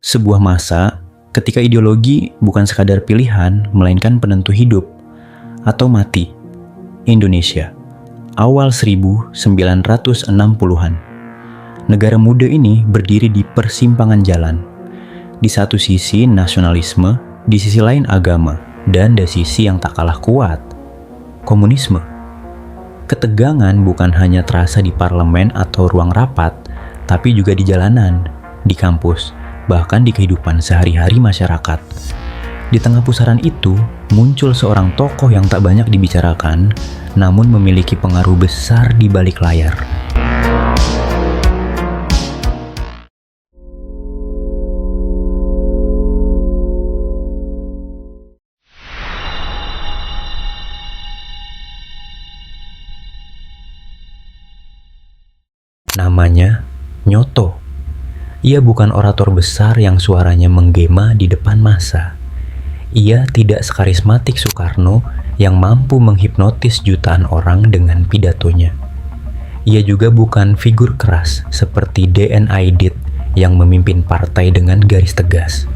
Sebuah masa ketika ideologi bukan sekadar pilihan, melainkan penentu hidup atau mati. Indonesia, awal 1960-an. Negara muda ini berdiri di persimpangan jalan. Di satu sisi nasionalisme, di sisi lain agama, dan di sisi yang tak kalah kuat, komunisme. Ketegangan bukan hanya terasa di parlemen atau ruang rapat, tapi juga di jalanan, di kampus, bahkan di kehidupan sehari-hari masyarakat. Di tengah pusaran itu, muncul seorang tokoh yang tak banyak dibicarakan, namun memiliki pengaruh besar di balik layar. Namanya Nyoto. Ia bukan orator besar yang suaranya menggema di depan massa. Ia tidak sekarismatik Soekarno yang mampu menghipnotis jutaan orang dengan pidatonya. Ia juga bukan figur keras seperti D.N. Aidit yang memimpin partai dengan garis tegas.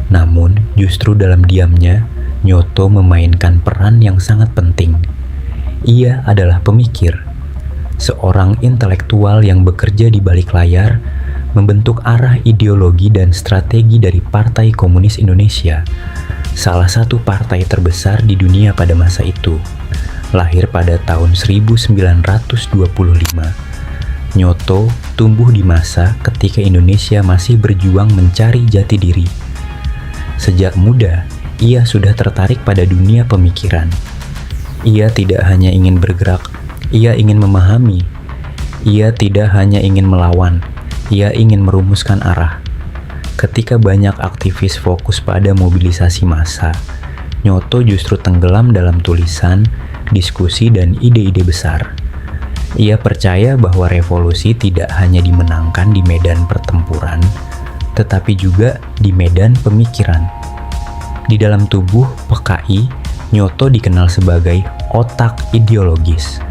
Namun, justru dalam diamnya, Nyoto memainkan peran yang sangat penting. Ia adalah pemikir, seorang intelektual yang bekerja di balik layar, membentuk arah ideologi dan strategi dari Partai Komunis Indonesia, salah satu partai terbesar di dunia pada masa itu. Lahir pada tahun 1925, Nyoto tumbuh di masa ketika Indonesia masih berjuang mencari jati diri. Sejak muda, ia sudah tertarik pada dunia pemikiran. Ia tidak hanya ingin bergerak, ia ingin memahami. Ia tidak hanya ingin melawan, ia ingin merumuskan arah. Ketika banyak aktivis fokus pada mobilisasi massa, Nyoto justru tenggelam dalam tulisan, diskusi, dan ide-ide besar. Ia percaya bahwa revolusi tidak hanya dimenangkan di medan pertempuran, tetapi juga di medan pemikiran. Di dalam tubuh PKI, Nyoto dikenal sebagai otak ideologis.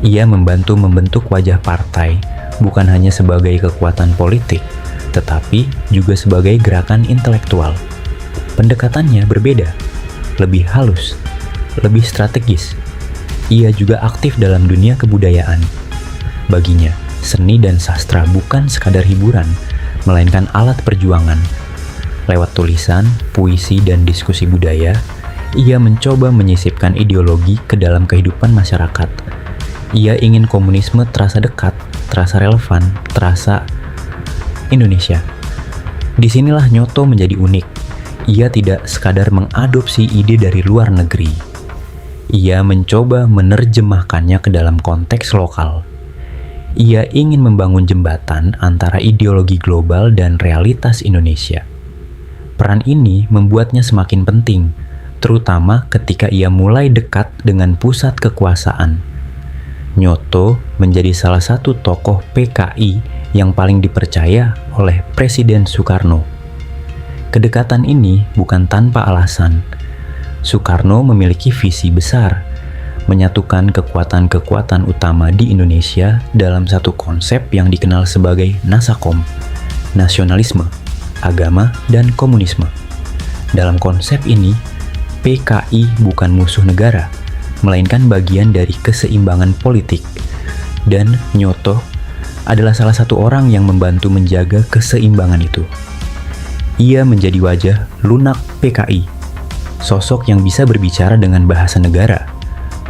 Ia membantu membentuk wajah partai, bukan hanya sebagai kekuatan politik, tetapi juga sebagai gerakan intelektual. Pendekatannya berbeda, lebih halus, lebih strategis. Ia juga aktif dalam dunia kebudayaan. Baginya, seni dan sastra bukan sekadar hiburan, melainkan alat perjuangan. Lewat tulisan, puisi, dan diskusi budaya, ia mencoba menyisipkan ideologi ke dalam kehidupan masyarakat. Ia ingin komunisme terasa dekat, terasa relevan, terasa Indonesia. Disinilah Nyoto menjadi unik. Ia tidak sekadar mengadopsi ide dari luar negeri. Ia mencoba menerjemahkannya ke dalam konteks lokal. Ia ingin membangun jembatan antara ideologi global dan realitas Indonesia. Peran ini membuatnya semakin penting, terutama ketika ia mulai dekat dengan pusat kekuasaan. Nyoto menjadi salah satu tokoh PKI yang paling dipercaya oleh Presiden Soekarno. Kedekatan ini bukan tanpa alasan. Soekarno memiliki visi besar, menyatukan kekuatan-kekuatan utama di Indonesia dalam satu konsep yang dikenal sebagai Nasakom, nasionalisme, agama, dan komunisme. Dalam konsep ini, PKI bukan musuh negara, melainkan bagian dari keseimbangan politik. Dan Nyoto adalah salah satu orang yang membantu menjaga keseimbangan itu. Ia menjadi wajah lunak PKI, sosok yang bisa berbicara dengan bahasa negara,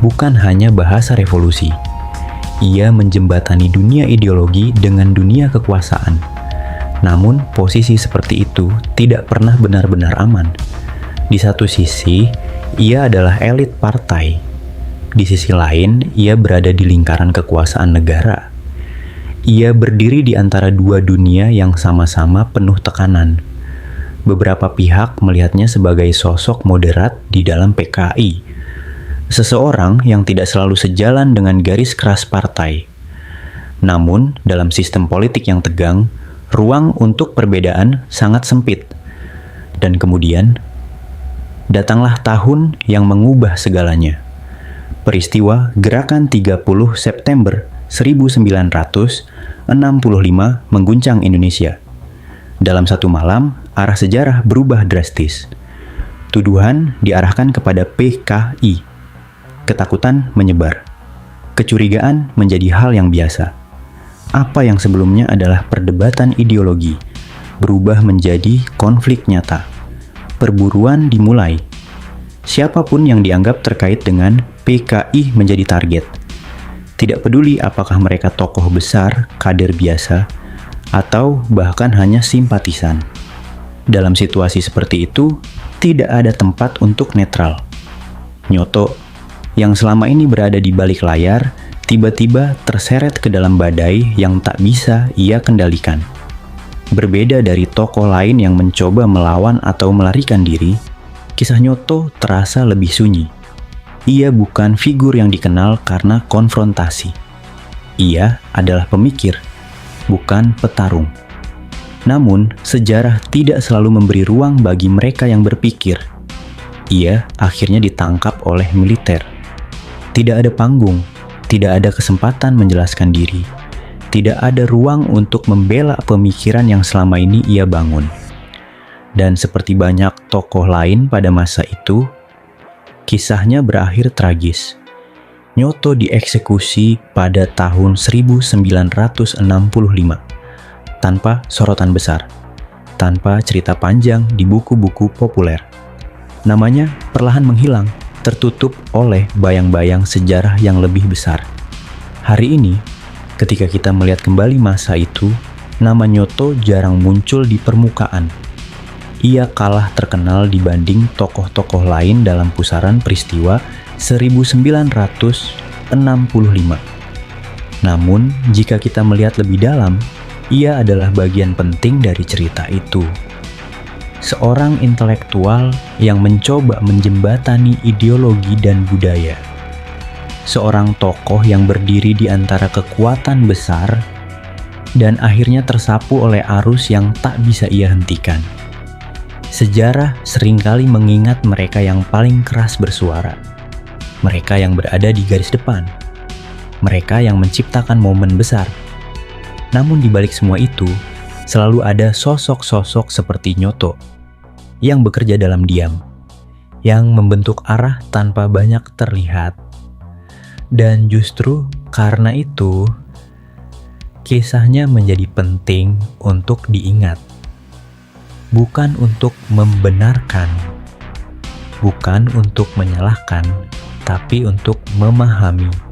bukan hanya bahasa revolusi. Ia menjembatani dunia ideologi dengan dunia kekuasaan. Namun, posisi seperti itu tidak pernah benar-benar aman. Di satu sisi, ia adalah elit partai. Di sisi lain, ia berada di lingkaran kekuasaan negara. Ia berdiri di antara dua dunia yang sama-sama penuh tekanan. Beberapa pihak melihatnya sebagai sosok moderat di dalam PKI. Seseorang yang tidak selalu sejalan dengan garis keras partai. Namun, dalam sistem politik yang tegang, ruang untuk perbedaan sangat sempit. Dan kemudian, datanglah tahun yang mengubah segalanya. Peristiwa Gerakan 30 September 1965 mengguncang Indonesia. Dalam satu malam, arah sejarah berubah drastis. Tuduhan diarahkan kepada PKI. Ketakutan menyebar. Kecurigaan menjadi hal yang biasa. Apa yang sebelumnya adalah perdebatan ideologi berubah menjadi konflik nyata. Perburuan dimulai. Siapapun yang dianggap terkait dengan PKI menjadi target. Tidak peduli apakah mereka tokoh besar, kader biasa, atau bahkan hanya simpatisan. Dalam situasi seperti itu, tidak ada tempat untuk netral. Nyoto, yang selama ini berada di balik layar, tiba-tiba terseret ke dalam badai yang tak bisa ia kendalikan. Berbeda dari tokoh lain yang mencoba melawan atau melarikan diri, kisah Nyoto terasa lebih sunyi. Ia bukan figur yang dikenal karena konfrontasi. Ia adalah pemikir, bukan petarung. Namun, sejarah tidak selalu memberi ruang bagi mereka yang berpikir. Ia akhirnya ditangkap oleh militer. Tidak ada panggung, tidak ada kesempatan menjelaskan diri. Tidak ada ruang untuk membela pemikiran yang selama ini ia bangun. Dan seperti banyak tokoh lain pada masa itu, kisahnya berakhir tragis. Nyoto dieksekusi pada tahun 1965 tanpa sorotan besar, tanpa cerita panjang di buku-buku populer. Namanya perlahan menghilang, tertutup oleh bayang-bayang sejarah yang lebih besar. Hari ini, ketika kita melihat kembali masa itu, nama Nyoto jarang muncul di permukaan. Ia kalah terkenal dibanding tokoh-tokoh lain dalam pusaran peristiwa 1965. Namun, jika kita melihat lebih dalam, ia adalah bagian penting dari cerita itu. Seorang intelektual yang mencoba menjembatani ideologi dan budaya. Seorang tokoh yang berdiri di antara kekuatan besar dan akhirnya tersapu oleh arus yang tak bisa ia hentikan. Sejarah seringkali mengingat mereka yang paling keras bersuara, mereka yang berada di garis depan, mereka yang menciptakan momen besar. Namun di balik semua itu, selalu ada sosok-sosok seperti Nyoto yang bekerja dalam diam, yang membentuk arah tanpa banyak terlihat. Dan justru karena itu, kisahnya menjadi penting untuk diingat. Bukan untuk membenarkan, bukan untuk menyalahkan, tapi untuk memahami.